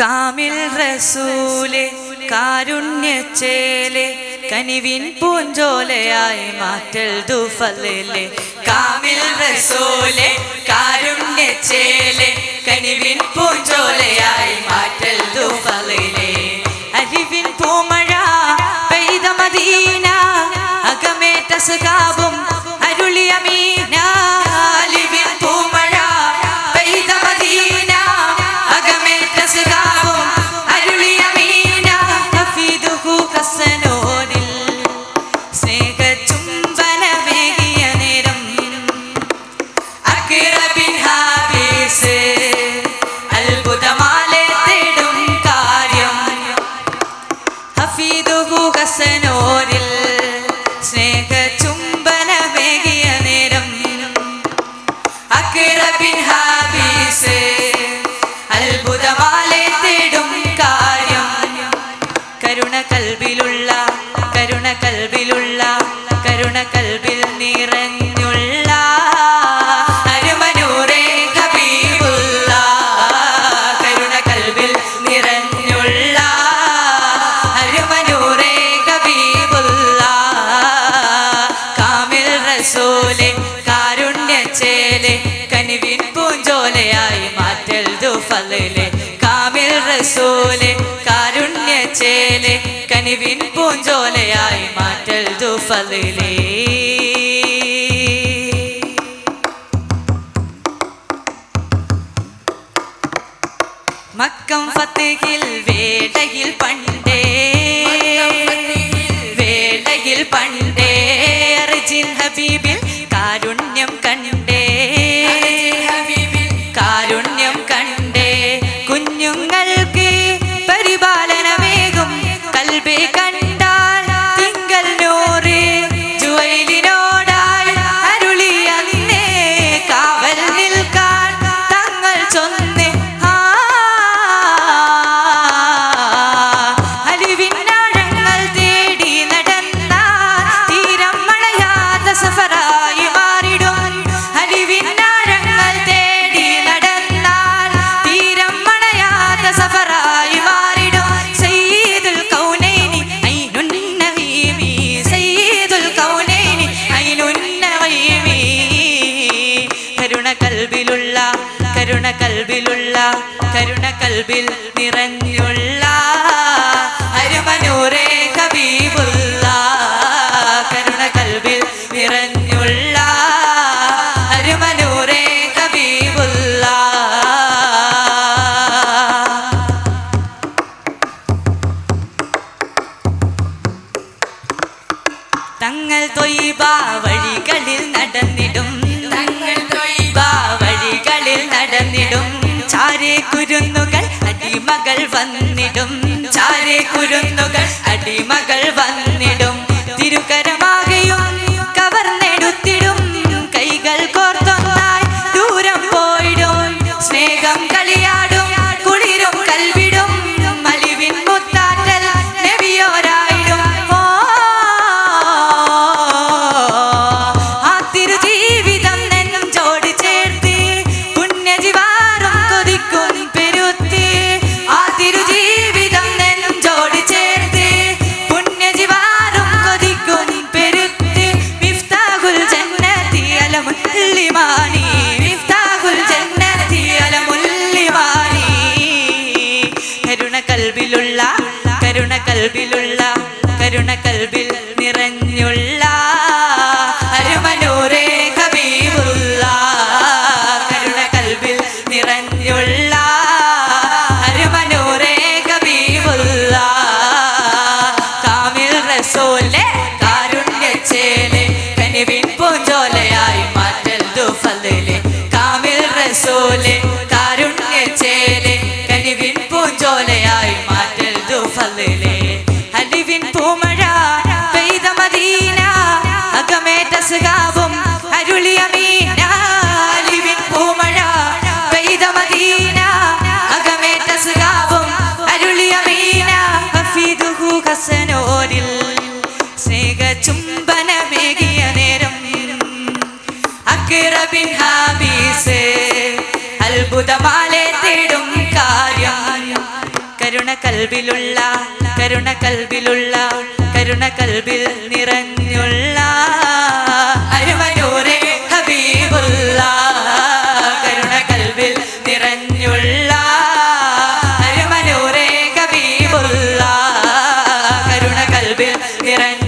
കാമിൽ റസൂലെ കാരുണ്യച്ചേലെ കനിവിൻ പൂഞ്ചോലയായി മാറ്റൽ ദുഫലിലെ. കാമിൽ റസൂലെ കാരുണ്യച്ചേലെ കനിവിൻ പൂഞ്ചോലയായി മാറ്റൽ ദുഫലിലെ. അരിവിൻ പൂമഴ പെയ്ത മദീന അകമേറ്റ സഖാബും അരുളിയ മീന. അലിവിൻ പൂമഴ പെയ്ത മദീന അകമേറ്റ സഖാബും അരുളിയ മീന. ഹഫീദുഹു ഹസനോരിൽ സ്നേഹ ചുംബനമേകിയ നേരം അക്റബിൻ ഹാബീസ് അത്ഭുതമാലെ തേടും കാര്യം. ഹഫീദുഹു ഹസനോരിൽ സ്നേഹ ചുംബനമേകിയ നേരം അക്റബിൻ ഹാബീസ് അത്ഭുതമാലെ തേടും കാര്യം. കരുണ കൽബിലുള്ള കരുണ കൽബിലുള്ള കരുണ കൽബിൽ നിറഞ്ഞുള്ള അരുമനൂറേ ഹബീബുള്ള. കരുണ കൽബിൽ നിറഞ്ഞുള്ള അരുമനൂറേ ഹബീബുള്ള. കാമിൽ റസൂലെ കാരുണ്യച്ചേലെ കനിവിൻ പൂഞ്ചോലയായി മാറ്റൽ ദുഫലിലെ. കാമിൽ റസൂലെ കാരുണ്യച്ചേലെ കനിവിൻ പൂഞ്ചോലയായി മാറ്റൽ ദുഫലിലെ. മക്കം ഫത്ഹിൽ വേളയിൽ പണ്ടേ വേളയിൽ പണ്ടേ അർജിൻ ഹബീബിൽ കാരുണ്യം കണ്ടേ കാരുണ്യം കണ്ടേ. കുഞ്ഞുങ്ങൾക്ക് പരിപാലനമേകും കൽബേ കണ്ടാൽ തിങ്കൾ നൂറ് ജുവൈലിനോടായി അരുളിയ അന്നേ കാവൽ നിൽക്കാൻ തങ്ങൾ ചൊന്നേ. അലിവിനാഴങ്ങൾ തേടി നടന്ന തീരം മണയാത്ത സഫറായി മാറിടും. അലിവിനാഴങ്ങൾ തേടി നടന്നാൽ തീരം മണയാത്ത സഫറായി മാറിടും. സയ്യിദുൽ കൗനൈനി ഐനുൻ നഈമി സയ്യിദുൽ കൗനൈനി ഐനുൻ നഈമി. കരുണ കൽബിലുള്ള കരുണ കൽബിലുള്ള കരുണ കൽബിൽ നിറഞ്ഞുള്ള അരുമനൂറേ ഹബീബുള്ള. കരുണ കൽബിൽ നിറഞ്ഞുള്ള അരുമനൂറേ ഹബീബുള്ള. തങ്ങൾ ത്വയ്ബ വഴികളിൽ നടന്നിടും തങ്ങൾ ത്വയ്ബ വഴികളിൽ നടന്നിടും. ചാരേ കുരുന്നുകൾ അടിമകൾ വന്നിടും ചാരേ കുരുന്നുകൾ അടിമകൾ വന്നിടും. തിരുക്കരമാകെയും കവർന്നെടുത്തിടും കൈകൾ കോർത്തൊന്നായി ദൂരം പോയിടും. സ്നേഹം കളിയാടും കുളിരും കൽവിടും അലിവിൻ മുത്താറ്റൽ നബിയോരായിടും. ആ തിരുജീവിതം നെഞ്ചോട് ചേർത്ത് പുണ്യജിവാറും കൊതിക്കും പെരുത്ത്. ആ തിരുജീവിതം നെഞ്ചോട് ചേർത്ത് പുണ്യജിവാറും കൊതിക്കും പെരുത്ത്. മിഫ്താഹുൽ ജന്നതി അലമുൽ ലിമാനി മിഫ്താഹുൽ ജന്നതി അലമുൽ ലിമാനി. കരുണ കൽബിലുള്ള കരുണ കൽബിലുള്ള കരുണ കൽബിൽ നിറഞ്ഞുള്ള അരുമനൂറേ ഹബീബുള്ള. കരുണ കൽബിൽ നിറഞ്ഞുള്ള അരുമനൂറേ ഹബീബുള്ള. കാമിൽ റസൂലെ കാരുണ്യച്ചേലെ കനിവിൻ പൂഞ്ചോലയായി മാറ്റൽ ദുഫലിലെ. കാമിൽ റസൂലെ കാരുണ്യച്ചേലെ കനിവിൻ പൂഞ്ചോലയായി മാറ്റൽ ദുഫലിലെ. അലിവിൻ പൂമഴ പെയ്ത മദീന അകമേറ്റ സഖാബും അരുളിയ മീന. അലിവിൻ പൂമഴ പെയ്ത മദീന അകമേറ്റ സഖാബും അരുളിയ മീന. ഹഫീദുഹു ഹസനോരിൽ സ്നേഹ ചുംബനമേകിയ നേരം അക്റബിൻ ഹാബീസ് അത്ഭുതമാലെ തേടും കാര്യം. കൽബിലുള്ള കരുണ കൽബിലുള്ള കരുണ കൽബിൽ നിറഞ്ഞുള്ള അരുമനൂറേ ഹബീബുള്ള കരുണ കൽബിൽ നിറഞ്ഞുള്ള അരുമനൂറേ ഹബീബുള്ള കരുണ കൽബിൽ നിറഞ്ഞ